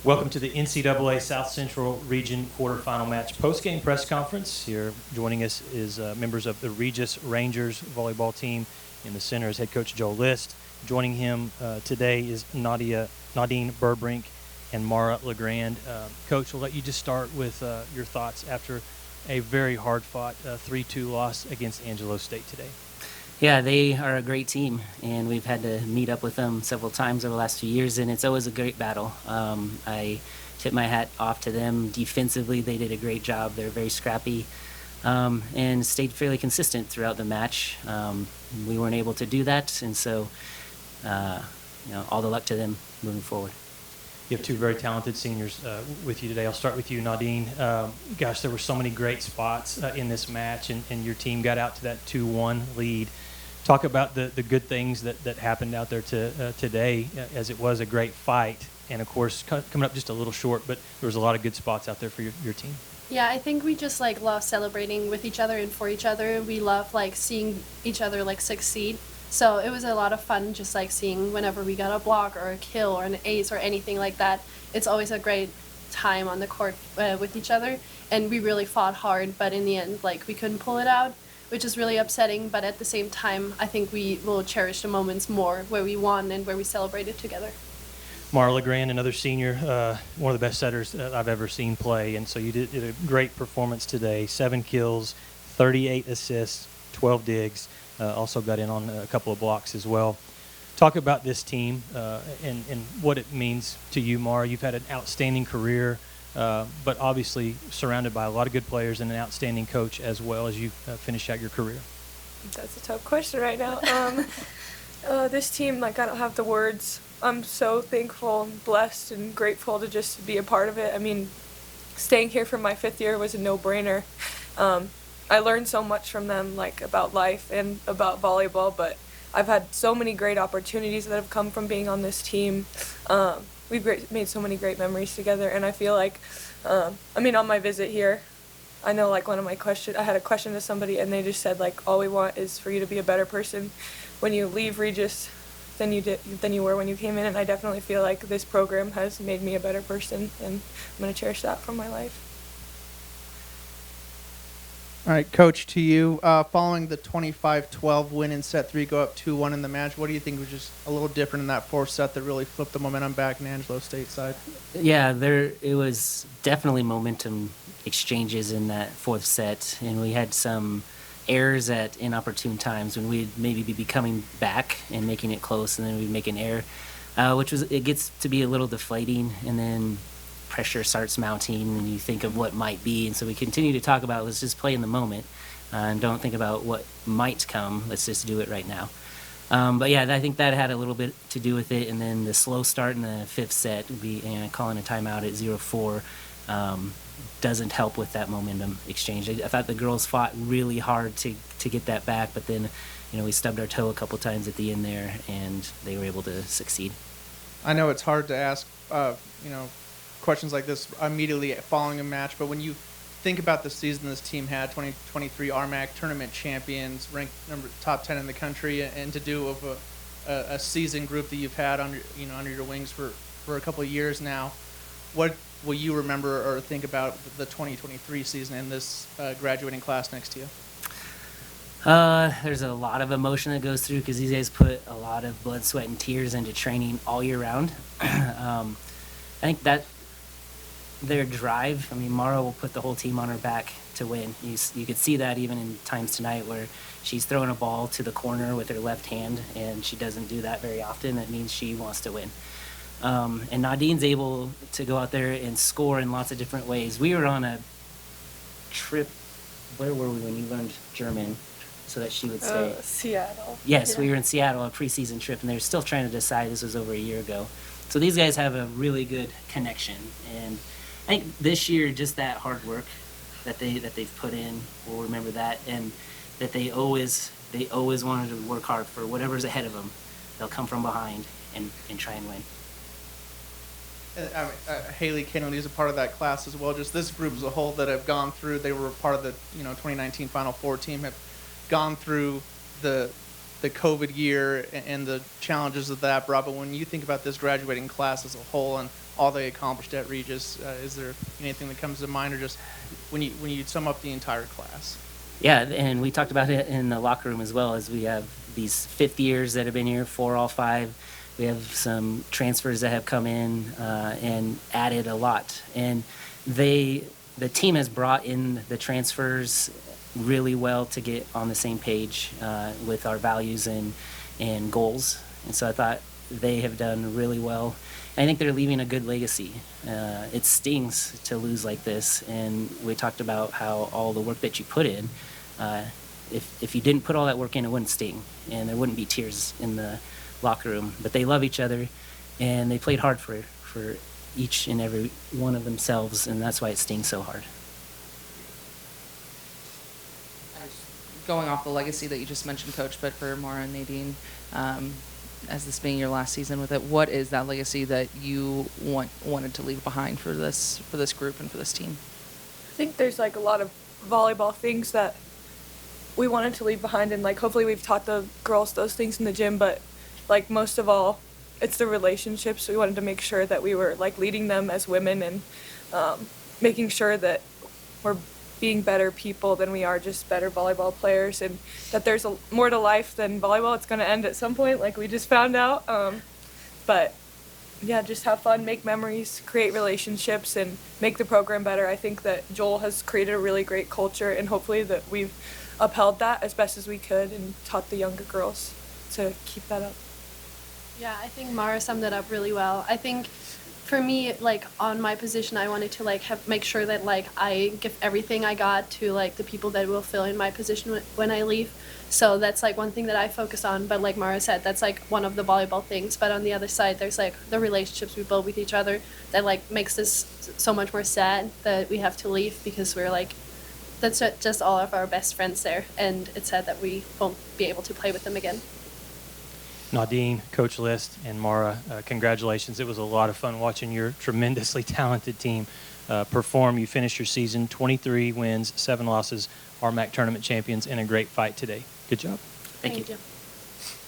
Welcome to the NCAA South Central Region Quarterfinal match postgame press conference. Here joining us is members of the Regis Rangers volleyball team. In the center is head coach Joe List. Joining him today is Nadine Burbrink and Mara LeGrand. Coach, we'll let you just start with your thoughts after a very hard-fought 3-2 loss against Angelo State today. Yeah, they are a great team, and we've had to meet up with them several times over the last few years, and it's always a great battle. I tip my hat off to them. Defensively, they did a great job. They're very scrappy and stayed fairly consistent throughout the match. We weren't able to do that, and so all the luck to them moving forward. You have two very talented seniors with you today. I'll start with you, Nadine. Gosh, there were so many great spots in this match, and your team got out to that 2-1 lead. Talk about the good things that happened out there today, as it was a great fight. And, of course, coming up just a little short, but there was a lot of good spots out there for your team. Yeah, I think we just love celebrating with each other and for each other. We love seeing each other succeed. So it was a lot of fun just seeing whenever we got a block or a kill or an ace or anything like that. It's always a great time on the court with each other, and we really fought hard, but in the end we couldn't pull it out, which is really upsetting. But at the same time, I think we will cherish the moments more where we won and where we celebrated together. Mara LeGrand, another senior, one of the best setters I've ever seen play, and so you did a great performance today. 7 kills, 38 assists, 12 digs. Also got in on a couple of blocks as well. Talk about this team and what it means to you, Mara. You've had an outstanding career, but obviously surrounded by a lot of good players and an outstanding coach as well as you finish out your career. That's a tough question right now. This team, I don't have the words. I'm so thankful and blessed and grateful to just be a part of it. I mean, staying here for my 5th year was a no-brainer. I learned so much from them, about life and about volleyball, but I've had so many great opportunities that have come from being on this team. We've made so many great memories together, and I feel on my visit here, I know one of my questions, I had a question to somebody, and they just said all we want is for you to be a better person when you leave Regis than you were when you came in, and I definitely feel like this program has made me a better person, and I'm going to cherish that for my life. All right, Coach, to you. Following the 25-12 win in set 3, go up 2-1 in the match, what do you think was just a little different in that 4th set that really flipped the momentum back in Angelo State side? Yeah, it was definitely momentum exchanges in that 4th set, and we had some errors at inopportune times when we'd maybe be coming back and making it close, and then we'd make an error, it gets to be a little deflating, and then pressure starts mounting and you think of what might be, and so we continue to talk about let's just play in the moment and don't think about what might come, let's just do it right now. But yeah, I think that had a little bit to do with it, and then the slow start in the 5th set, calling a timeout at 0-4 doesn't help with that momentum exchange. I thought the girls fought really hard to get that back, but then we stubbed our toe a couple times at the end there, and they were able to succeed. I know it's hard to ask questions like this immediately following a match, but when you think about the season this team had, 2023 RMAC tournament champions, ranked top 10 in the country, and to do of a seasoned group that you've had under your wings for a couple of years now, what will you remember or think about the 2023 season and this graduating class next to you? There's a lot of emotion that goes through because these guys put a lot of blood, sweat, and tears into training all year round. I think that their drive, Mara will put the whole team on her back to win. You could see that even in times tonight where she's throwing a ball to the corner with her left hand, and she doesn't do that very often. That means she wants to win. And Nadine's able to go out there and score in lots of different ways. We were on a trip. Where were we when you learned German so that she would stay? Seattle. Yes, yeah. We were in Seattle, a preseason trip, and they're still trying to decide. This was over a year ago. So these guys have a really good connection, and I think this year just that hard work that they've put in, we'll remember that, and that they always wanted to work hard for whatever's ahead of them. They'll come from behind and try and win. Haley Kennedy is a part of that class as well. Just this group as a whole that have gone through, they were part of the 2019 Final Four team, have gone through the COVID year and the challenges that brought. But when you think about this graduating class as a whole and all they accomplished at Regis. Is there anything that comes to mind, or just when you sum up the entire class? Yeah, and we talked about it in the locker room as well, as we have these fifth years that have been here, 4 all 5. We have some transfers that have come in and added a lot. And the team has brought in the transfers really well to get on the same page with our values and goals. And so I thought they have done really well. I think they're leaving a good legacy. It stings to lose like this, and we talked about how all the work that you put in, if you didn't put all that work in, it wouldn't sting, and there wouldn't be tears in the locker room. But they love each other, and they played hard for each and every one of themselves, and that's why it stings so hard. Going off the legacy that you just mentioned, Coach, but for Mara and Nadine, as this being your last season with it, what is that legacy that you wanted to leave behind for this group and for this team? I think there's like a lot of volleyball things that we wanted to leave behind, and like hopefully we've taught the girls those things in the gym, but like most of all, it's the relationships. We wanted to make sure that we were like leading them as women, and making sure that we're being better people than we are just better volleyball players, and that there's more to life than volleyball. It's going to end at some point, like we just found out. But yeah, just have fun, make memories, create relationships, and make the program better. I think that Joel has created a really great culture, and hopefully that we've upheld that as best as we could and taught the younger girls to keep that up. Yeah, I think Mara summed it up really well. I think for me, like on my position, I wanted to like make sure that like I give everything I got to like the people that will fill in my position when I leave. So that's like one thing that I focus on. But like Mara said, that's like one of the volleyball things. But on the other side, there's like the relationships we build with each other that like makes this so much more sad that we have to leave, because we're like, that's just all of our best friends there, and it's sad that we won't be able to play with them again. Nadine, Coach List, and Mara, congratulations. It was a lot of fun watching your tremendously talented team perform. You finished your season 23 wins, 7 losses, RMAC tournament champions, and a great fight today. Good job. Thank you.